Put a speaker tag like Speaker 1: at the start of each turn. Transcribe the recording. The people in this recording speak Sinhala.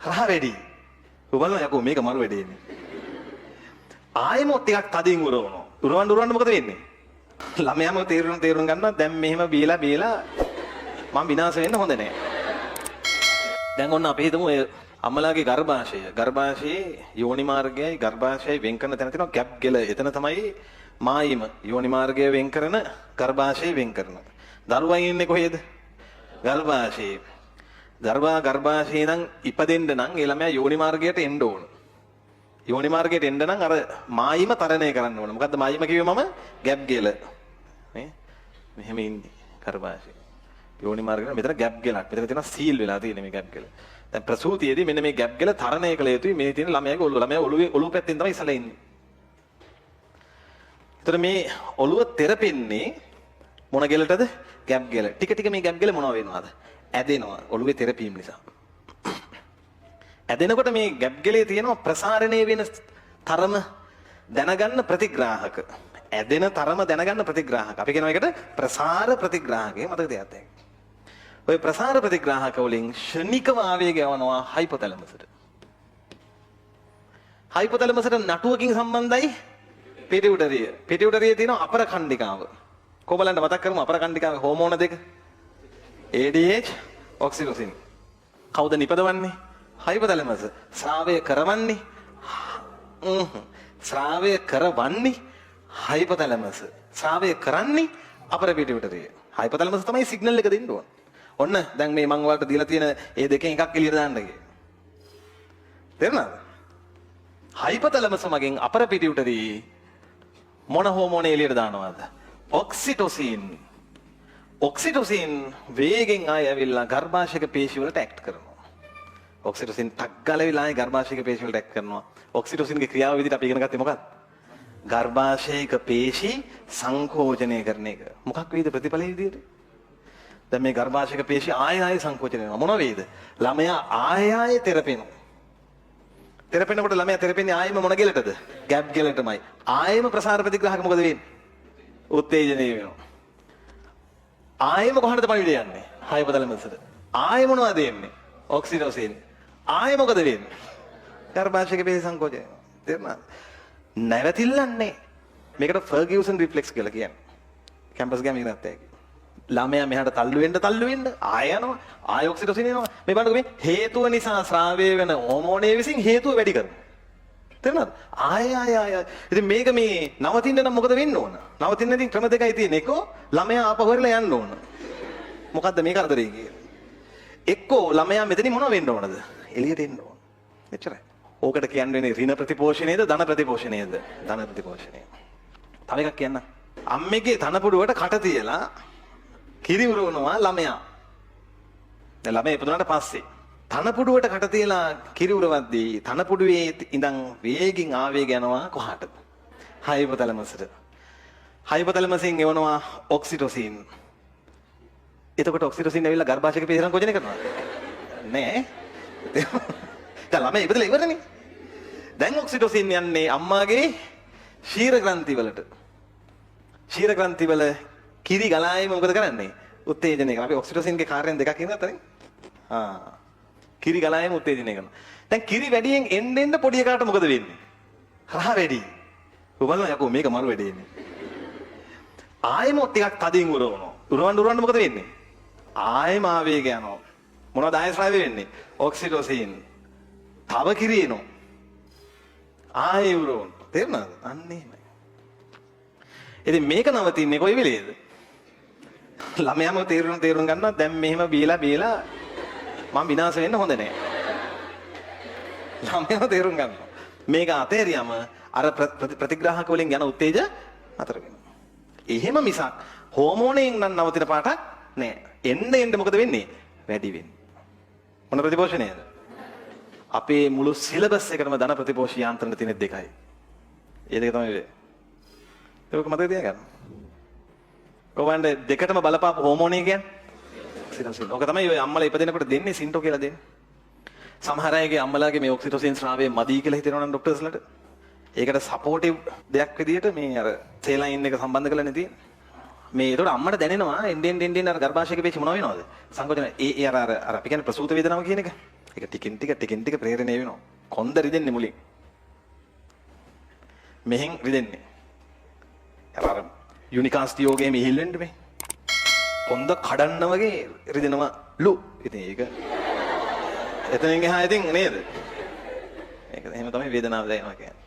Speaker 1: රහ වැඩි. ඔබල යකෝ මේක මරු වැඩේනේ. ආයෙමොත් ටිකක් තදින් උරවනවා. උරවන්න මොකද වෙන්නේ? ළමයාම තේරුම් ගන්නවා දැන් මෙහෙම බීලා මම විනාශ වෙන්න හොඳ නැහැ. දැන් ඔන්න අපි හිතමු අම්මලාගේ ගර්භාෂයේ යෝනි මාර්ගයයි ගර්භාෂයයි වෙන් කරන තැන තියෙනවා ගැප් ගෙල. එතන තමයි මායිම යෝනි මාර්ගය වෙන් කරන ගර්භාෂය වෙන් කරන. දරුවා ඉන්නේ කොහෙද? ගර්භාෂයේ. ගර්භාෂයේ නම් ඉපදෙන්න නම් ඒ ළමයා යෝනි මාර්ගයට එන්න ඕන. යෝනි මාර්ගයට එන්න නම් අර මායිම තරණය කරන්න ඕන. මොකද්ද මායිම කිව්වේ මම? ගැප් ගෙල. නේ? මෙහෙම ඉන්නේ ගර්භාෂයේ. යෝනි මාර්ගයේ මෙතන ගැප් ගෙලක්. මෙතන තියෙනවා සීල් වෙලා තියෙන මේ ගැප් ගෙල. දැන් ප්‍රසූතියේදී මෙන්න මේ ගැප් ගෙල තරණය කළ යුතුයි. මේ තියෙන ළමයාගේ ඔළුව. ළමයා ඔළුව පැත්තෙන් තමයි ඉස්සලා ඉන්නේ. ඒතර මේ ඔළුව තෙරපෙන්නේ මොන ගෙලටද? ගැප් ගෙල. ටික මේ ගැප් ගෙල මොනව වෙනවද? ඇදෙනවා. ඔළුවේ තෙරපීම නිසා. ඇදෙනකොට මේ ගැප් ගෙලේ තියෙන ප්‍රසාරණය වෙන තරම දැනගන්න ප්‍රතිග්‍රාහක. ඇදෙන තරම දැනගන්න ප්‍රතිග්‍රාහක. අපි කියනවා ඒකට ප්‍රසාර ප්‍රතිග්‍රාහකය. මතක තියාගන්න. ඔය ප්‍රසාර ප්‍රතිග්‍රාහක වලින් ෂණිකව ආවේගය යවනවා හයිපොතැලමසට. හයිපොතැලමසට නටුවකින් සම්බන්ධයි පිටියුටරිය. පිටියුටරියේ තියෙන අපර කණ්ඩිකාව. කොබලන්ට මතක් කරමු අපර කණ්ඩිකාවේ හෝමෝන දෙක. ADH ඔක්සිටොසින්. කවුද නිපදවන්නේ? හයිපොතැලමස. ස්‍රාවය කරවන්නේ හයිපොතැලමස. ස්‍රාවය කරන්නේ අපර පිටියුටරිය. හයිපොතැලමස තමයි සිග්නල් එක දෙන්න ඕන. ඔන්න දැන් මේ මං වලට දීලා තියෙන ඒ දෙකෙන් එකක් එළියට දාන්න ගියේ. තේරුණාද? හයිපොතැලමස මගෙන් අපර පිටියුටරියේ මොන හෝමෝන එළියට දානවද? ඔක්සිටොසින්. ඔක්සිටොසින් වේගෙන් ආය ඇවිල්ලා ගර්භාෂයක පේශි වලට ඇක්ට් කරනවා. ඔක්සිටොසින් ටක් ගාලා ඇවිල්ලා ආය ගර්භාෂයක පේශි වලට ඇක්ට් කරනවා. ඔක්සිටොසින්ගේ ක්‍රියාව විදිහට අපි ඉගෙන ගත්තේ මොකක්ද? ගර්භාෂයක පේශි සංකෝචනය කරන එක. මොකක් වේද ප්‍රතිඵලයේ විදිහට? දැන් මේ ගර්භාෂයක පේශි ආය සංකෝචනය වෙනවා. මොන වේද? ළමයා ආය තෙරපෙනවා. තෙරපෙනකොට ළමයා තෙරපෙන්නේ ආයෙම මොන ගෙලටද? ගැප් ගෙලටමයි. ආයෙම ප්‍රසාර ප්‍රතිග්‍රාහක මොකද වෙන්නේ? උත්තේජනය වෙනවා. ආයෙම කොහොමද පණිවිඩය යන්නේ? හයිපොතැලමසට. ආයෙ මොනවද එන්නේ? ඔක්සිටොසින්. ආයෙ මොකද වෙන්නේ? ගර්භාෂයක පේශි සංකෝචනය. තේරුණාද? නැවතිල්ලන්නේ. මේකට ෆර්ගියුසන් රිෆ්ලෙක්ස් කියලා කියන්නේ. කැම්පස් ගෑම ඉගෙනත් ඇයි. ළමයා මෙහාට තල්ලු වෙන්න ආය යනවා. ආය ඔක්සිටොසින් එනවා. මේ බලන්නකො මේ හේතුව නිසා ස්‍රාවය වෙන හෝමෝනයේ විසින් හේතුව වැඩි කරනවා. තේරුණාද? ආය. ඉතින් මේක මේ නවතින්න නම් මොකද වෙන්න ඕන? නවතින්න ඉතින් ක්‍රම දෙකයි තියෙන්නේ. එක්කෝ ළමයා ආපහු හරිලා යන්න ඕන. මොකද්ද මේ කරදරේ කියන්නේ? එක්කෝ ළමයා මෙතනින් මොනව වෙන්න ඕනද? එළියට එන්න ඕන. එච්චරයි. ඕකට කියන්නේ ඍණ ප්‍රතිපෝෂණයද ධන ප්‍රතිපෝෂණයද? ධන ප්‍රතිපෝෂණය. තව එකක් කියන්න. අම්මගේ තනපුඩුවට කට තියලා කිරි උරවනවා ළමයා. දැන් ළමයා ඉපදුනාට පස්සේ තනපුඩුවට කට තියලා කිරි උරවද්දී තනපුඩුවේ ඉඳන් වේගින් ආවේග යනවා කොහාටද? හයිපොතැලමසට. හයිපොතැලමසෙන් එවනවා ඔක්සිටොසින්. එතකොට ඔක්සිටොසින් ඇවිල්ලා ගර්භාෂයක පේශි සංකෝචනය කරනවා. නෑ. දැන් ළමයා ඉපදලා ඉවරනේ. දැන් ඔක්සිටොසින් යන්නේ අම්මාගේ ශීර ග්‍රන්ථි වලට. ශීර ග්‍රන්ථි වල කිරි ගලායම මොකද කරන්නේ? උත්තේජනය කරනවා. අපි ඔක්සිටොසින්ගේ කාර්යයන් දෙකක් ඉගෙන ගත්තා නේ. කිරි ගලායම උත්තේජනය කරනවා. දැන් කිරි වැඩියෙන් එන්න පොඩි එකාට මොකද වෙන්නේ? රහ වැඩි. ඔබල යකෝ මේක මරු වැඩේනේ. ආයෙමොත් ටිකක් තදින් උරවනවා. උරවන්න මොකද වෙන්නේ? ආයෙම ආවේග යනවා. මොනවද ආයෙ ස්‍රාවය වෙන්නේ? ඔක්සිටොසින්. තව කිරි එනවා. ආයෙ උරවන. තේරුණාද? අන්න එහෙමයි. ඉතින් මේක නවතින්නේ කොයි වෙලේද? ළමයාම තේරුම් ගන්නවා දැන් මෙහෙම බීලා මම විනාශ වෙන්න හොඳ නැහැ. ළමයාම තේරුම් ගන්නවා. මේක අතේරියම අර ප්‍රතිග්‍රාහක වලින් යන උත්තේජ අතර වෙනවා. එහෙම මිසක් හෝමෝනයෙන් නම් නවතින පාටක් නෑ. එන්න මොකද වෙන්නේ? වැඩි වෙන්නේ. මොන ප්‍රතිපෝෂණයද? අපේ මුළු සිලබස් එකටම ධන ප්‍රතිපෝෂී යාන්ත්‍රණ තියෙන දෙකයි. ඒ දෙක තමයි ඒක මතක තියාගන්න. කොහොමද දෙකටම බලපාපු හෝමෝනය කියන්නේ? ඔක්සිටොසින්. ඔක තමයි ඔය අම්මලා ඉපදෙනකොට දෙන්නේ සින්ටෝ කියලා දෙන්නේ. සමහර අයගේ අම්මලාගේ මේ ඔක්සිටොසින් ස්‍රාවය මදි කියලා හිතනවා නම් ડોක්ටර්ස්ලාට. ඒකට සපෝටිව් දෙයක් විදියට මේ අර සේලයින් එක සම්බන්ධ කරලා තියෙන්නේ. මේ ඒතකොට අම්මට දැනෙනවා එන්ඩෙන් අර ගර්භාෂයක පේශි මොනව වෙනවද? සංකෝචන ඒ අර අපි කියන්නේ ප්‍රසූත වේදනාව කියන එක. ඒක ටිකින් ටික ප්‍රේරණය වෙනවා. කොන්ද රිදෙන්නේ මුලින්. මෙහෙන් රිදෙන්නේ. අර යුනිකාස්ටි යෝගයේ මිහිල් වෙන්න මේ. කොන්ද කඩන්න වගේ රිදෙනවලු. ඉතින් ඒක එතනින් එහා ඉතින් නේද? ඒක එහෙම තමයි වේදනාව දැනෙනවා කියන්නේ.